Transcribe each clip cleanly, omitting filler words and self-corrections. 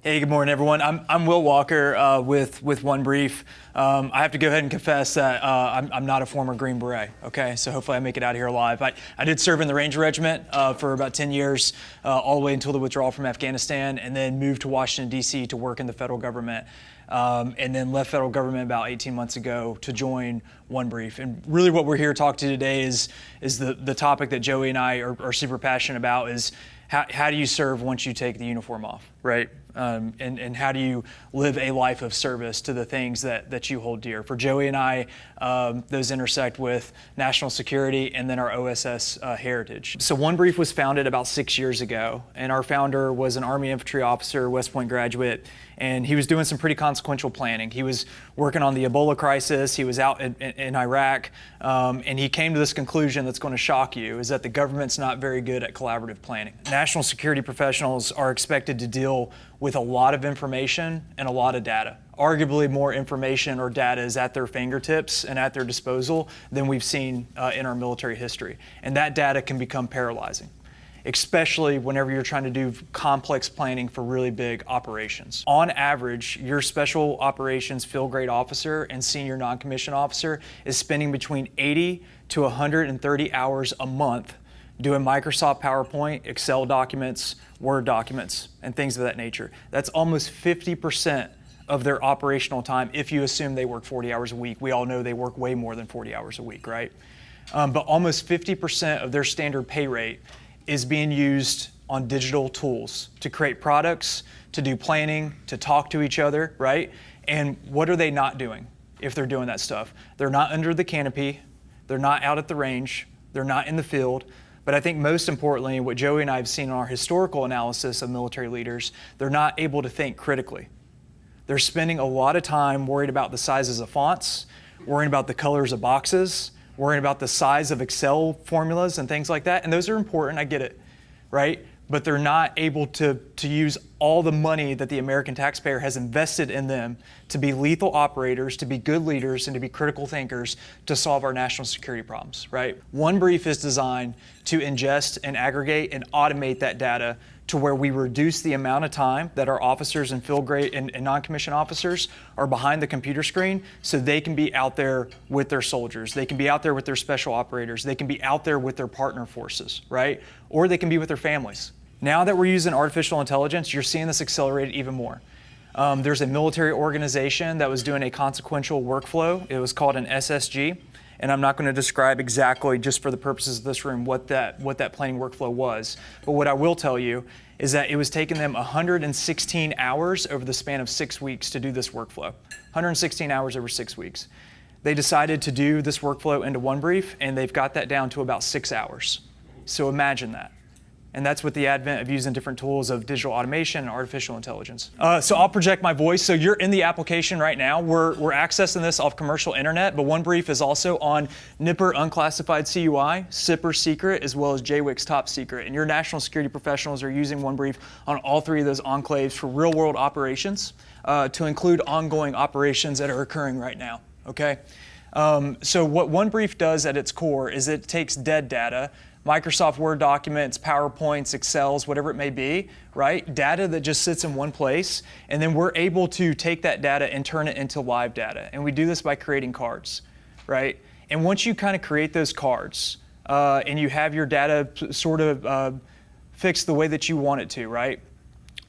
Hey, good morning, everyone. I'm Will Walker with Onebrief. I have to go ahead and confess that I'm not a former Green Beret, okay? So hopefully I make it out of here alive. I did serve in the Ranger Regiment for about 10 years, all the way until the withdrawal from Afghanistan, and then moved to Washington, D.C. to work in the federal government, and then left federal government about 18 months ago to join Onebrief. And really what we're here to talk to today is the topic that Joey and I are super passionate about is how do you serve once you take the uniform off, right? And how do you live a life of service to the things that you hold dear? For Joey and I, those intersect with national security and then our OSS heritage. So Onebrief was founded about 6 years ago, and our founder was an Army infantry officer, West Point graduate, and he was doing some pretty consequential planning. He was working on the Ebola crisis, he was out in Iraq, and he came to this conclusion that's going to shock you, is that the government's not very good at collaborative planning. National security professionals are expected to deal with a lot of information and a lot of data. Arguably more information or data is at their fingertips and at their disposal than we've seen in our military history. And that data can become paralyzing, especially whenever you're trying to do complex planning for really big operations. On average, your special operations field grade officer and senior non-commissioned officer is spending between 80 to 130 hours a month doing Microsoft PowerPoint, Excel documents, Word documents, and things of that nature. That's almost 50% of their operational time if you assume they work 40 hours a week. We all know they work way more than 40 hours a week, right? But almost 50% of their standard pay rate is being used on digital tools to create products, to do planning, to talk to each other, right? And what are they not doing if they're doing that stuff? They're not under the canopy, they're not out at the range, they're not in the field. But I think most importantly, what Joey and I have seen in our historical analysis of military leaders, they're not able to think critically. They're spending a lot of time worried about the sizes of fonts, worrying about the colors of boxes, worrying about the size of Excel formulas and things like that. And those are important, I get it, right? But they're not able to use all the money that the American taxpayer has invested in them to be lethal operators, to be good leaders, and to be critical thinkers to solve our national security problems, right? Onebrief is designed to ingest and aggregate and automate that data to where we reduce the amount of time that our officers and field grade and non-commissioned officers are behind the computer screen so they can be out there with their soldiers. They can be out there with their special operators. They can be out there with their partner forces, right? Or they can be with their families. Now that we're using artificial intelligence, you're seeing this accelerated even more. There's a military organization that was doing a consequential workflow. It was called an SSG. And I'm not going to describe exactly, just for the purposes of this room, what that planning workflow was. But what I will tell you is that it was taking them 116 hours over the span of 6 weeks to do this workflow. 116 hours over 6 weeks. They decided to do this workflow into Onebrief, and they've got that down to about 6 hours. So imagine that. And that's with the advent of using different tools of digital automation and artificial intelligence. So I'll project my voice. So you're in the application right now. We're accessing this off commercial internet, but Onebrief is also on NIPR Unclassified CUI, SIPR Secret, as well as JWIC's Top Secret. And your national security professionals are using Onebrief on all three of those enclaves for real world operations to include ongoing operations that are occurring right now, okay? So what Onebrief does at its core is it takes dead data, Microsoft Word documents, PowerPoints, Excels, whatever it may be, right? Data that just sits in one place, and then we're able to take that data and turn it into live data. And we do this by creating cards, right? And once you kind of create those cards, and you have your data sort of fixed the way that you want it to, right?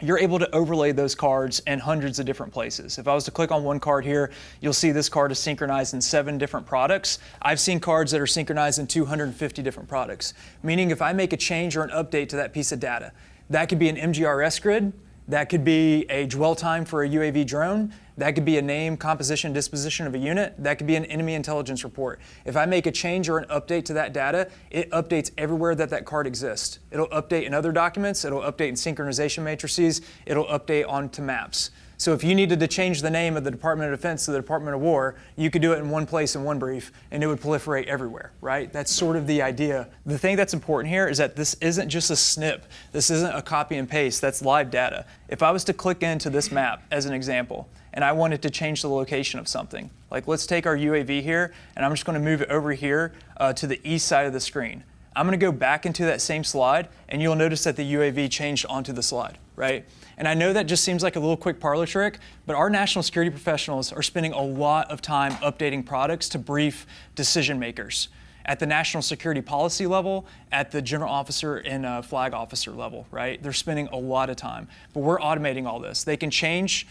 You're able to overlay those cards in hundreds of different places. If I was to click on one card here, you'll see this card is synchronized in 7 different products. I've seen cards that are synchronized in 250 different products, meaning if I make a change or an update to that piece of data, that could be an MGRS grid, that could be a dwell time for a UAV drone, that could be a name, composition, disposition of a unit, that could be an enemy intelligence report. If I make a change or an update to that data, it updates everywhere that card exists. It'll update in other documents, it'll update in synchronization matrices, it'll update onto maps. So if you needed to change the name of the Department of Defense to the Department of War, you could do it in one place in Onebrief, and it would proliferate everywhere, right? That's sort of the idea. The thing that's important here is that this isn't just a snip. This isn't a copy and paste. That's live data. If I was to click into this map as an example, and I wanted to change the location of something, like let's take our UAV here, and I'm just going to move it over here to the east side of the screen. I'm going to go back into that same slide, and you'll notice that the UAV changed onto the slide, right? And I know that just seems like a little quick parlor trick, but our national security professionals are spending a lot of time updating products to brief decision makers at the national security policy level, at the general officer and flag officer level, right? They're spending a lot of time, but we're automating all this. They can change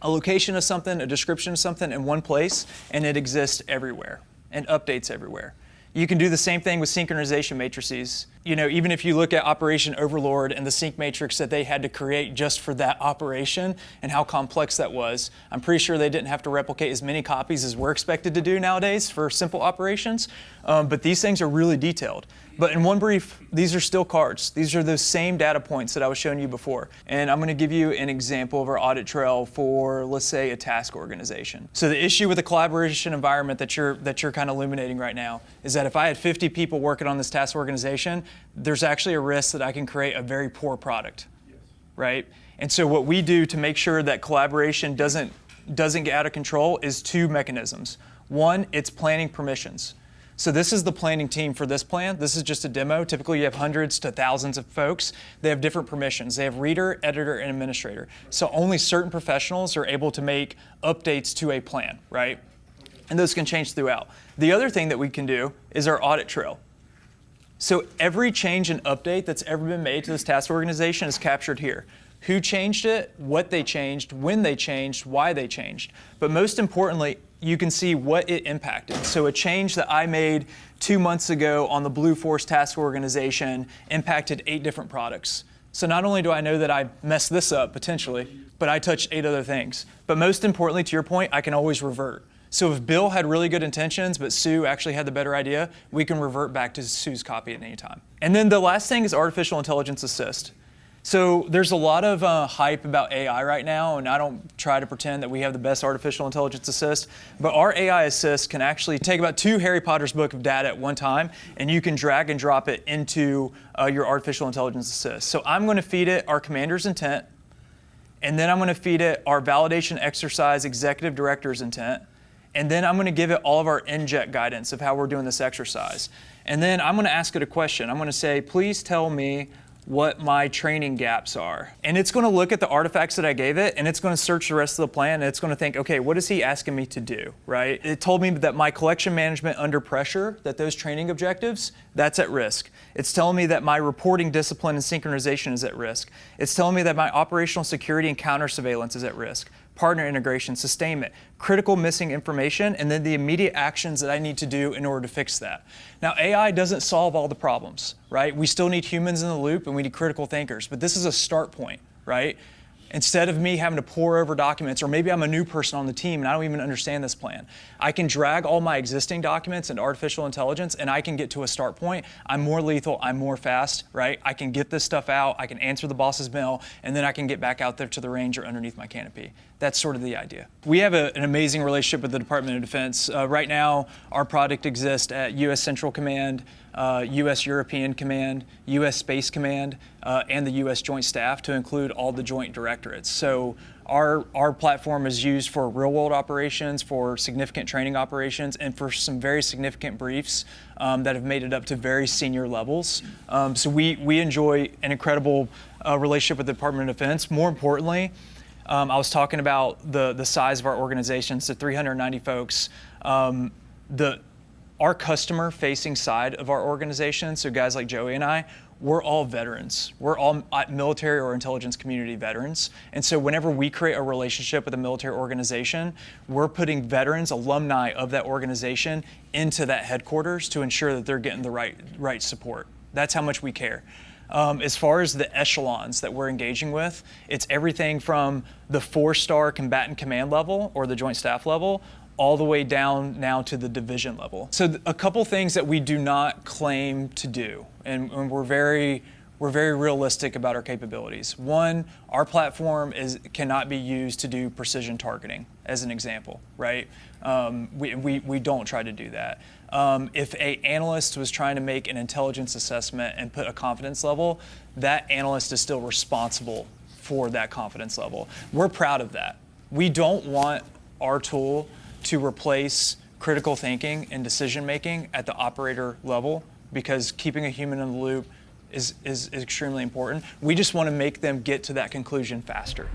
a location of something, a description of something in one place, and it exists everywhere and updates everywhere. You can do the same thing with synchronization matrices. You know, even if you look at Operation Overlord and the sync matrix that they had to create just for that operation and how complex that was, I'm pretty sure they didn't have to replicate as many copies as we're expected to do nowadays for simple operations, but these things are really detailed. But in Onebrief, these are still cards. These are those same data points that I was showing you before. And I'm going to give you an example of our audit trail for, let's say, a task organization. So the issue with the collaboration environment that you're kind of illuminating right now is that if I had 50 people working on this task organization, there's actually a risk that I can create a very poor product, right? And so what we do to make sure that collaboration doesn't get out of control is two mechanisms. One, it's planning permissions. So this is the planning team for this plan. This is just a demo. Typically you have hundreds to thousands of folks. They have different permissions. They have reader, editor, and administrator. So only certain professionals are able to make updates to a plan, right? And those can change throughout. The other thing that we can do is our audit trail. So every change and update that's ever been made to this task organization is captured here. Who changed it, what they changed, when they changed, why they changed. But most importantly, you can see what it impacted. So a change that I made 2 months ago on the Blue Force task organization impacted 8 different products. So not only do I know that I messed this up potentially, but I touched 8 other things. But most importantly, to your point, I can always revert. So if Bill had really good intentions, but Sue actually had the better idea, we can revert back to Sue's copy at any time. And then the last thing is artificial intelligence assist. So there's a lot of hype about AI right now, and I don't try to pretend that we have the best artificial intelligence assist, but our AI assist can actually take about 2 Harry Potter's book of data at one time, and you can drag and drop it into your artificial intelligence assist. So I'm going to feed it our commander's intent, and then I'm going to feed it our validation exercise executive director's intent, and then I'm going to give it all of our inject guidance of how we're doing this exercise. And then I'm going to ask it a question. I'm going to say, please tell me what my training gaps are. And it's going to look at the artifacts that I gave it, and it's going to search the rest of the plan, and it's going to think, okay, what is he asking me to do, right? It told me that my collection management under pressure, that those training objectives, that's at risk. It's telling me that my reporting discipline and synchronization is at risk. It's telling me that my operational security and counter surveillance is at risk. Partner integration, sustainment, critical missing information, and then the immediate actions that I need to do in order to fix that. Now, AI doesn't solve all the problems, right? We still need humans in the loop, and we need critical thinkers, but this is a start point, right? Instead of me having to pore over documents, or maybe I'm a new person on the team and I don't even understand this plan, I can drag all my existing documents into artificial intelligence and I can get to a start point. I'm more lethal, I'm more fast, right? I can get this stuff out, I can answer the boss's mail, and then I can get back out there to the range or underneath my canopy. That's sort of the idea. We have an amazing relationship with the Department of Defense. Right now, our product exists at U.S. Central Command, U.S. European Command, U.S. Space Command, and the U.S. Joint Staff, to include all the joint directorates. So our platform is used for real-world operations, for significant training operations, and for some very significant briefs that have made it up to very senior levels. So we enjoy an incredible relationship with the Department of Defense. More importantly, I was talking about the size of our organization, so 390 folks. Our customer-facing side of our organization, so guys like Joey and I, we're all veterans. We're all military or intelligence community veterans. And so whenever we create a relationship with a military organization, we're putting veterans, alumni of that organization into that headquarters to ensure that they're getting the right support. That's how much we care. As far as the echelons that we're engaging with, it's everything from the 4-star combatant command level or the joint staff level all the way down now to the division level. So a couple things that we do not claim to do, and we're very realistic about our capabilities. One, our platform cannot be used to do precision targeting, as an example, right? We don't try to do that. If an analyst was trying to make an intelligence assessment and put a confidence level, that analyst is still responsible for that confidence level. We're proud of that. We don't want our tool to replace critical thinking and decision making at the operator level, because keeping a human in the loop is extremely important. We just want to make them get to that conclusion faster.